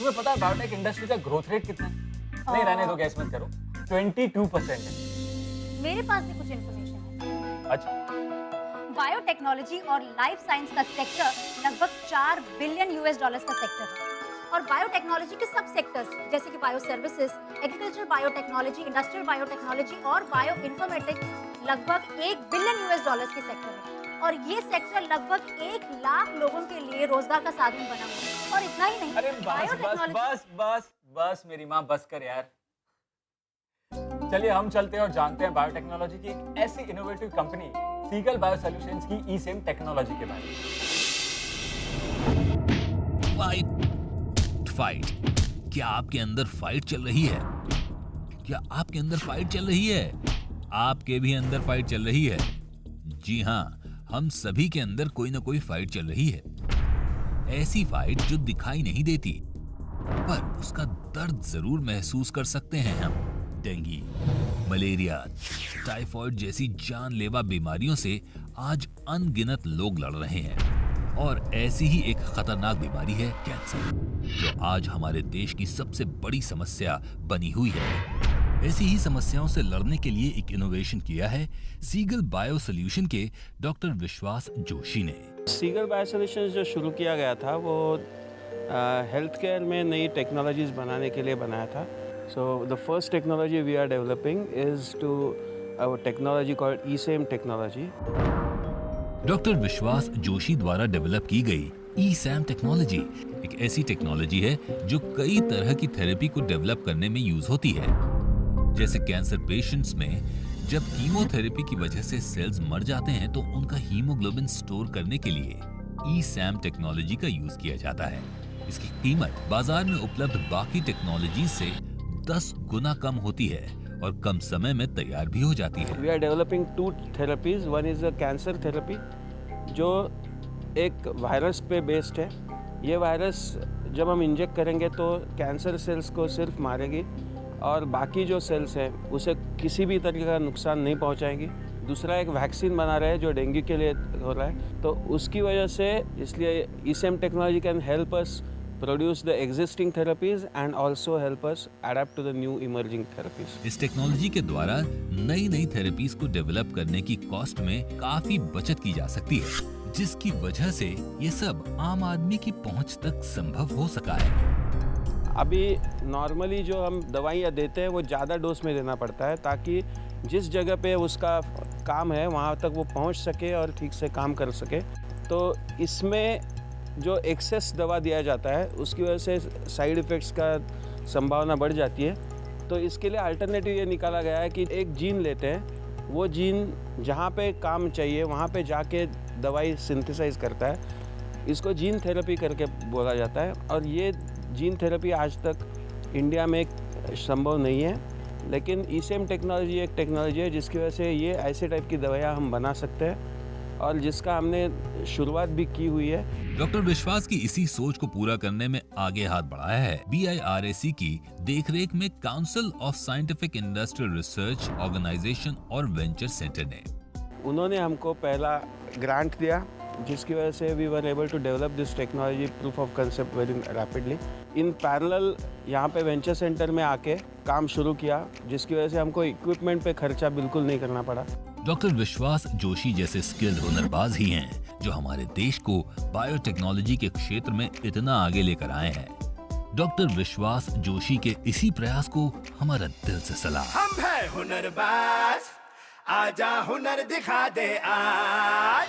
तुम्हें पता है बायोटेक इंडस्ट्री का ग्रोथ रेट कितना है? नहीं रहने दो, गैस मत करो। 22% है। मेरे पास भी कुछ इन्फॉर्मेशन है। अच्छा, बायोटेक्नोलॉजी और लाइफ साइंस का सेक्टर लगभग 4 बिलियन US डॉलर्स का सेक्टर है और बायोटेक्नोलॉजी के सब सेक्टर्स जैसे कि bio services, agriculture biotechnology, industrial biotechnology और बायो इन्फॉर्मेटिक्स लगभग 1 बिलियन US डॉलर्स के सेक्टर है और ये सेक्टर लगभग 1 लाख लोगों के लिए रोजगार का साधन बना हुआ है। और इतना ही नहीं, अरे बस मेरी माँ, बस कर यार। चलिए हम चलते हैं और जानते हैं बायोटेक्नोलॉजी की एक ऐसी innovative company Seagull bio solutions की ईसेम टेक्नोलॉजी के बारे में। फाइट, क्या आपके अंदर फाइट चल रही है? क्या आपके अंदर फाइट चल रही है? आपके भी अंदर फाइट चल रही है। जी हाँ, हम सभी के अंदर कोई ना कोई फाइट चल रही है। ऐसी फाइट जो दिखाई नहीं देती, पर उसका दर्द जरूर महसूस कर सकते हैं हम। डेंगू, मलेरिया, टाइफॉइड जैसी जानलेवा बीमारियों से आज अनगिनत लोग लड़ रहे हैं और ऐसी ही एक खतरनाक बीमारी है कैंसर, जो आज हमारे देश की सबसे बड़ी समस्या बनी हुई है। ऐसी ही समस्याओं से लड़ने के लिए एक इनोवेशन किया है सीगल बायो सॉल्यूशन के डॉक्टर विश्वास जोशी ने। सीगल बायो सॉल्यूशंस जो शुरू किया गया था वो हेल्थ केयर में नई टेक्नोलॉजीज बनाने के लिए बनाया था। So the first technology we are developing is to our technology called ईसेम टेक्नोलॉजी। डॉक्टर विश्वास जोशी द्वारा डेवलप की गई ईसैम टेक्नोलॉजी एक ऐसी टेक्नोलॉजी है जो कई तरह की थेरेपी को डेवलप करने में यूज होती है। जैसे कैंसर पेशेंट्स में जब कीमोथेरेपी की वजह से सेल्स मर जाते हैं तो उनका हीमोग्लोबिन स्टोर करने के लिए ईसैम टेक्नोलॉजी का यूज किया जाता है। इसकी कीमत बाजार में उपलब्ध बाकी टेक्नोलॉजी से 10 गुना कम होती है और कम समय में तैयार भी हो जाती है। We are developing 2 therapies. One is a cancer therapy जो एक वायरस पे बेस्ड है। ये वायरस जब हम इंजेक्ट करेंगे तो कैंसर सेल्स को सिर्फ मारेगी और बाकी जो सेल्स हैं उसे किसी भी तरीके का नुकसान नहीं पहुंचाएंगी। दूसरा एक वैक्सीन बना रहे हैं जो डेंगू के लिए हो रहा है, तो उसकी वजह से इसलिए ईसेम technology can help us produce the existing therapies and also help us adapt to the new emerging therapies. इस टेक्नोलॉजी के द्वारा नई थेरेपीज को डेवलप करने की कॉस्ट में काफी बचत की जा सकती है, जिसकी वजह से ये सब आम आदमी की पहुंच तक संभव हो सका है। अभी नॉर्मली जो हम दवाइयाँ देते हैं वो ज़्यादा डोज में देना पड़ता है ताकि जिस जगह पे उसका काम है वहाँ तक वो पहुँच सके और ठीक से काम कर सके। तो इसमें जो एक्सेस दवा दिया जाता है उसकी वजह से साइड इफ़ेक्ट्स का संभावना बढ़ जाती है। तो इसके लिए अल्टरनेटिव ये निकाला गया है कि एक जीन लेते हैं, वो जीन जहाँ पे काम चाहिए वहाँ पे जाके दवाई सिंथेसाइज करता है। इसको जीन थेरेपी करके बोला जाता है और ये जीन थेरेपी आज तक इंडिया में संभव नहीं है, लेकिन ईसेम टेक्नोलॉजी एक टेक्नोलॉजी है जिसकी वजह से ये ऐसे टाइप की दवाइयाँ हम बना सकते हैं और जिसका हमने शुरुआत भी की हुई है। डॉक्टर विश्वास की इसी सोच को पूरा करने में आगे हाथ बढ़ाया है BIRAC की देखरेख में council of scientific industrial research organisation और वेंचर सेंटर ने। उन्होंने हमको पहला ग्रांट दिया जिसकी वजह से we were able to develop this technology proof of concept very rapidly. In parallel यहाँ पे वेंचर सेंटर में आके काम शुरू किया जिसकी वजह से हमको इक्विपमेंट पे खर्चा बिल्कुल नहीं करना पड़ा। डॉक्टर विश्वास जोशी जैसे स्किल्ड हुनरबाज ही हैं जो हमारे देश को बायोटेक्नोलॉजी के क्षेत्र में इतना आगे लेकर आए हैं। डॉक्टर विश्वास जोशी के इसी प्रयास को हमारा दिल से सलाम। हम है हुनरबाज, आजा हुनर दिखा दे आज।